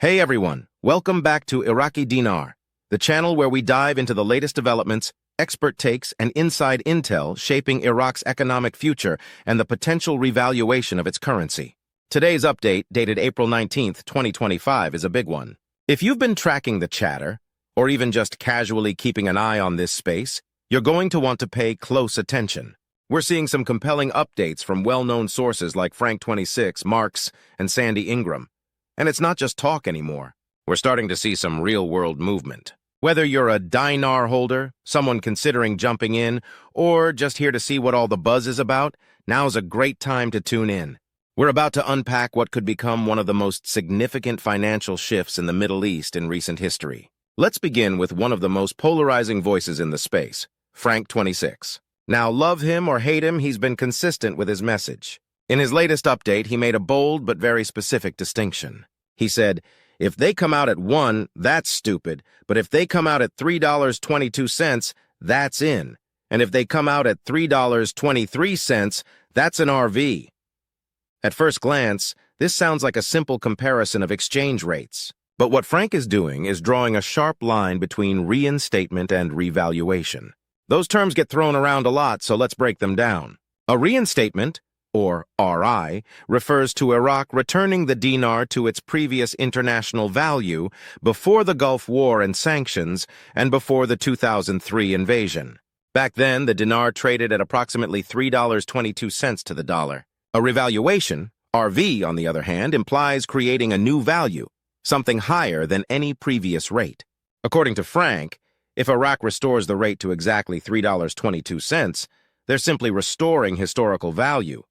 Hey everyone, welcome back to Iraqi Dinar, the channel where we dive into the latest developments, expert takes, and inside intel shaping Iraq's economic future and the potential revaluation of its currency. Today's update, dated April 19th, 2025, is a big one. If you've been tracking the chatter, or even just casually keeping an eye on this space, you're going to want to pay close attention. We're seeing some compelling updates from well-known sources like Frank26, MarkZ, and Sandy Ingram. And it's not just talk anymore. We're starting to see some real-world movement. Whether you're a dinar holder, someone considering jumping in, or just here to see what all the buzz is about, now's a great time to tune in. We're about to unpack what could become one of the most significant financial shifts in the Middle East in recent history. Let's begin with one of the most polarizing voices in the space, Frank26. Now, love him or hate him, he's been consistent with his message. In his latest update, he made a bold but very specific distinction. He said, if they come out at 1, that's stupid, but if they come out at $3.22, that's in. And if they come out at $3.23, that's an RV. At first glance, this sounds like a simple comparison of exchange rates. But what Frank is doing is drawing a sharp line between reinstatement and revaluation. Those terms get thrown around a lot, so let's break them down. A reinstatement, or RI, refers to Iraq returning the dinar to its previous international value before the Gulf War and sanctions and before the 2003 invasion. Back then, the dinar traded at approximately $3.22 to the dollar. A revaluation, RV, on the other hand, implies creating a new value, something higher than any previous rate. According to Frank, if Iraq restores the rate to exactly $3.22, they're simply restoring historical value,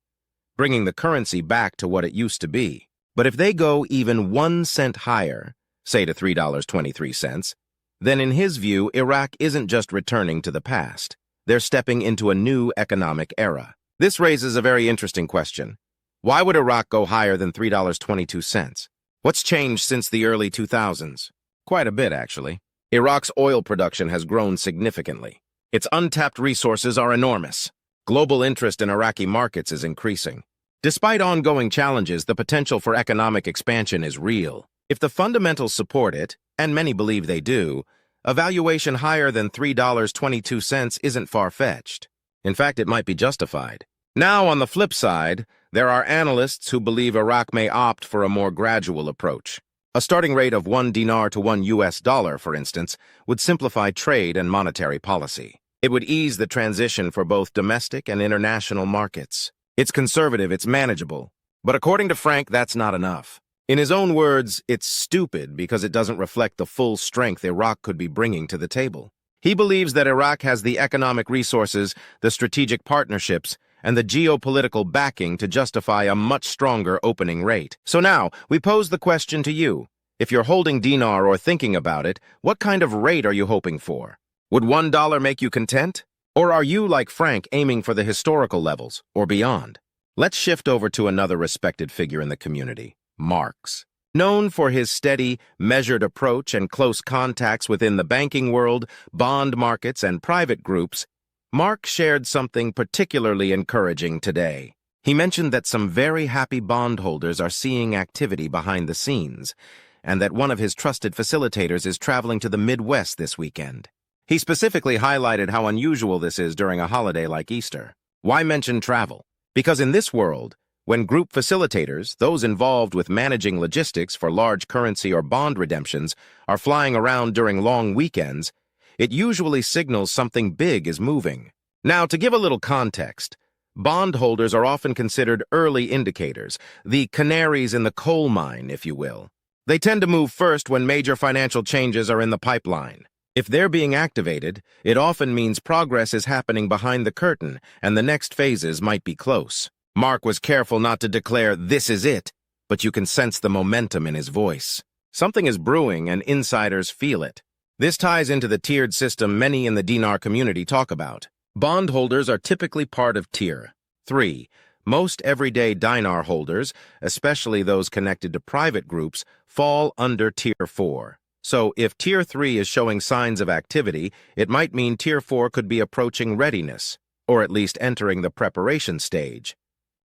bringing the currency back to what it used to be. But if they go even 1 cent higher, say to $3.23, then in his view, Iraq isn't just returning to the past. They're stepping into a new economic era. This raises a very interesting question. Why would Iraq go higher than $3.22? What's changed since the early 2000s? Quite a bit, actually. Iraq's oil production has grown significantly. Its untapped resources are enormous. Global interest in Iraqi markets is increasing. Despite ongoing challenges, the potential for economic expansion is real. If the fundamentals support it, and many believe they do, a valuation higher than $3.22 isn't far-fetched. In fact, it might be justified. Now, on the flip side, there are analysts who believe Iraq may opt for a more gradual approach. A starting rate of 1 dinar to $1, for instance, would simplify trade and monetary policy. It would ease the transition for both domestic and international markets. It's conservative, it's manageable. But according to Frank, that's not enough. In his own words, it's stupid because it doesn't reflect the full strength Iraq could be bringing to the table. He believes that Iraq has the economic resources, the strategic partnerships, and the geopolitical backing to justify a much stronger opening rate. So now, we pose the question to you. If you're holding dinar or thinking about it, what kind of rate are you hoping for? Would $1 make you content? Or are you, like Frank, aiming for the historical levels, or beyond? Let's shift over to another respected figure in the community, MarkZ. Known for his steady, measured approach and close contacts within the banking world, bond markets, and private groups, Mark shared something particularly encouraging today. He mentioned that some very happy bondholders are seeing activity behind the scenes, and that one of his trusted facilitators is traveling to the Midwest this weekend. He specifically highlighted how unusual this is during a holiday like Easter. Why mention travel? Because in this world, when group facilitators, those involved with managing logistics for large currency or bond redemptions, are flying around during long weekends, it usually signals something big is moving. Now, to give a little context, bondholders are often considered early indicators, the canaries in the coal mine, if you will. They tend to move first when major financial changes are in the pipeline. If they're being activated, it often means progress is happening behind the curtain, and the next phases might be close. Mark was careful not to declare, "This is it," but you can sense the momentum in his voice. Something is brewing, and insiders feel it. This ties into the tiered system many in the dinar community talk about. Bondholders are typically part of Tier 3. Most everyday dinar holders, especially those connected to private groups, fall under Tier 4. So if Tier 3 is showing signs of activity, it might mean Tier 4 could be approaching readiness, or at least entering the preparation stage.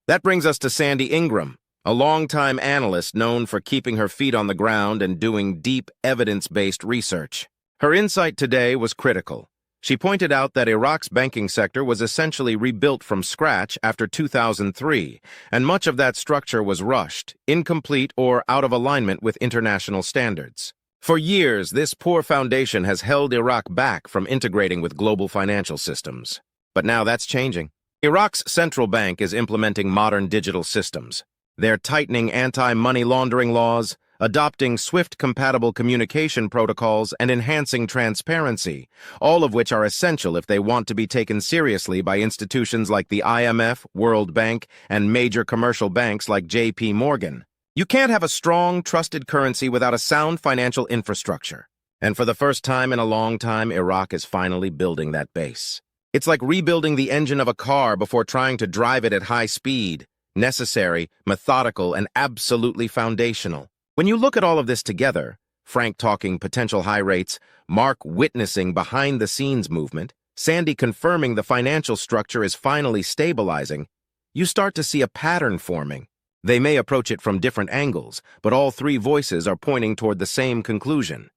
That brings us to Sandy Ingram, a longtime analyst known for keeping her feet on the ground and doing deep, evidence-based research. Her insight today was critical. She pointed out that Iraq's banking sector was essentially rebuilt from scratch after 2003, and much of that structure was rushed, incomplete, or out of alignment with international standards. For years, this poor foundation has held Iraq back from integrating with global financial systems. But now that's changing. Iraq's central bank is implementing modern digital systems. They're tightening anti-money laundering laws, adopting SWIFT-compatible communication protocols, and enhancing transparency, all of which are essential if they want to be taken seriously by institutions like the IMF, World Bank, and major commercial banks like JP Morgan. You can't have a strong, trusted currency without a sound financial infrastructure. And for the first time in a long time, Iraq is finally building that base. It's like rebuilding the engine of a car before trying to drive it at high speed. Necessary, methodical, and absolutely foundational. When you look at all of this together, Frank talking potential high rates, Mark witnessing behind-the-scenes movement, Sandy confirming the financial structure is finally stabilizing, you start to see a pattern forming. They may approach it from different angles, but all three voices are pointing toward the same conclusion.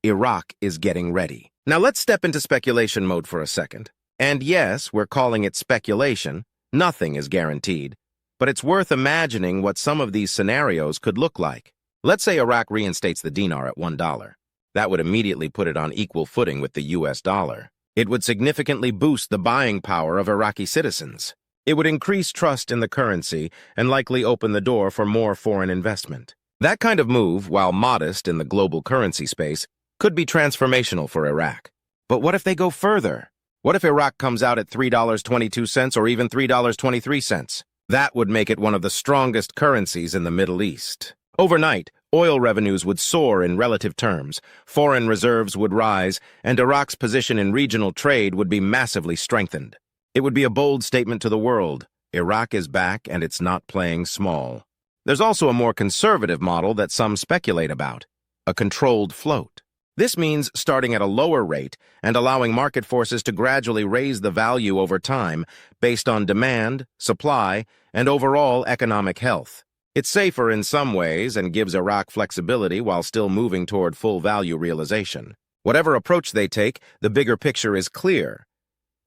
Iraq is getting ready. Now let's step into speculation mode for a second. And yes, we're calling it speculation. Nothing is guaranteed. But it's worth imagining what some of these scenarios could look like. Let's say Iraq reinstates the dinar at $1. That would immediately put it on equal footing with the US dollar. It would significantly boost the buying power of Iraqi citizens. It would increase trust in the currency and likely open the door for more foreign investment. That kind of move, while modest in the global currency space, could be transformational for Iraq. But what if they go further? What if Iraq comes out at $3.22 or even $3.23? That would make it one of the strongest currencies in the Middle East. Overnight, oil revenues would soar in relative terms, foreign reserves would rise, and Iraq's position in regional trade would be massively strengthened. It would be a bold statement to the world. Iraq is back and it's not playing small. There's also a more conservative model that some speculate about, a controlled float. This means starting at a lower rate and allowing market forces to gradually raise the value over time based on demand, supply, and overall economic health. It's safer in some ways and gives Iraq flexibility while still moving toward full value realization. Whatever approach they take, the bigger picture is clear.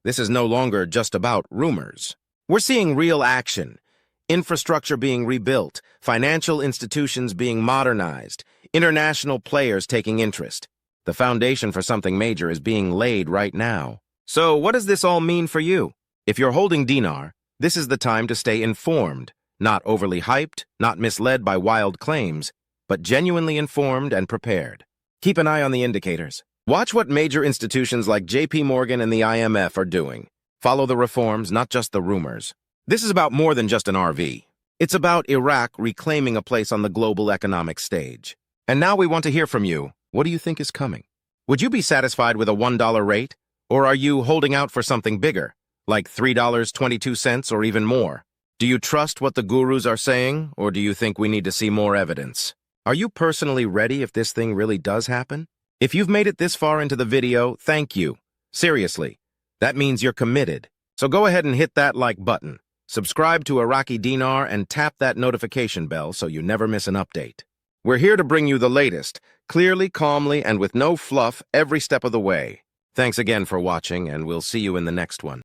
This is no longer just about rumors. We're seeing real action. Infrastructure being rebuilt, financial institutions being modernized, international players taking interest. The foundation for something major is being laid right now. So what does this all mean for you? If you're holding dinar, this is the time to stay informed, not overly hyped, not misled by wild claims, but genuinely informed and prepared. Keep an eye on the indicators. Watch what major institutions like JP Morgan and the IMF are doing. Follow the reforms, not just the rumors. This is about more than just an RV. It's about Iraq reclaiming a place on the global economic stage. And now we want to hear from you. What do you think is coming? Would you be satisfied with a $1 rate? Or are you holding out for something bigger, like $3.22 or even more? Do you trust what the gurus are saying, or do you think we need to see more evidence? Are you personally ready if this thing really does happen? If you've made it this far into the video, thank you. Seriously, that means you're committed. So go ahead and hit that like button. Subscribe to Iraqi Dinar and tap that notification bell so you never miss an update. We're here to bring you the latest, clearly, calmly, and with no fluff every step of the way. Thanks again for watching, and we'll see you in the next one.